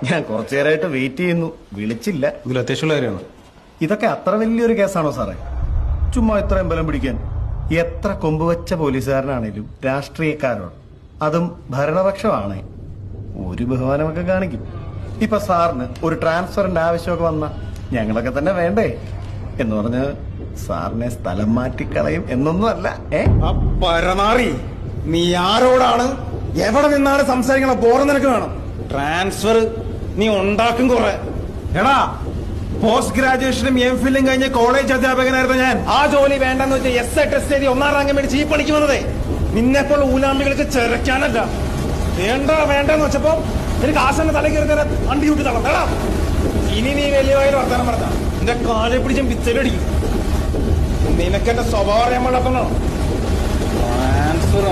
ഞാൻ കുറച്ചു നേരമായിട്ട് വെയിറ്റ് ചെയ്യുന്നു, വിളിച്ചില്ല. ഇതിൽ അത്യാവശ്യമുള്ള കാര്യമാണ്. ഇതൊക്കെ അത്ര വലിയൊരു കേസാണോ സാറേ? ചുമ്മാ ഇത്രയും ബലം പിടിക്കാൻ? എത്ര കൊമ്പുവച്ച പോലീസുകാരനാണേലും രാഷ്ട്രീയക്കാരോട്, അതും ഭരണപക്ഷമാണ്, ഒരു ബഹുമാനമൊക്കെ കാണിക്കും. ഇപ്പൊ സാറിന് ഒരു ട്രാൻസ്ഫറിന്റെ ആവശ്യമൊക്കെ വന്ന ഞങ്ങളൊക്കെ തന്നെ വേണ്ടേ എന്ന് പറഞ്ഞ് സാറിനെ സ്ഥലം മാറ്റിക്കളയും എന്നൊന്നും അല്ല. പരനാറി, നീ ആരോടാണ് എവിടെ നിന്നാണ് സംസാരിക്കണ? ബോറം നിനക്ക് വേണം. ട്രാൻസ്ഫർ നീ ഉണ്ടാക്കും കുറെ. എടാ, പോസ്റ്റ് ഗ്രാജുവേഷനും എംഫില്ലും കഴിഞ്ഞ കോളേജ് അധ്യാപകനായിരുന്നു ഞാൻ. ആ ജോലി വേണ്ടെന്ന് വെച്ചാൽ എസ് ടെസ്റ്റ് ചെയ്ത് 1ാം റാങ്ക് മേടിച്ച് ഈ പണിക്ക് വന്നതേ നിന്നെപ്പോൾ ഊലാമ്പികൾക്ക് ചെറുക്കാനല്ല. വേണ്ടെന്ന് വെച്ചപ്പോ എനിക്ക് ആശന്റെ തല കയറി തരാൻ വണ്ടി വിട്ട് തളർന്നടാ. ഇനി നീ വലിയ വർത്തമാനം പറഞ്ഞ എന്റെ കാലെ പിടിച്ചും പിച്ചലടിക്കും. നിനക്കെന്റെ സ്വഭാവം അറിയാൻ പാടാത്തോ? ട്രാൻസ്ഫർ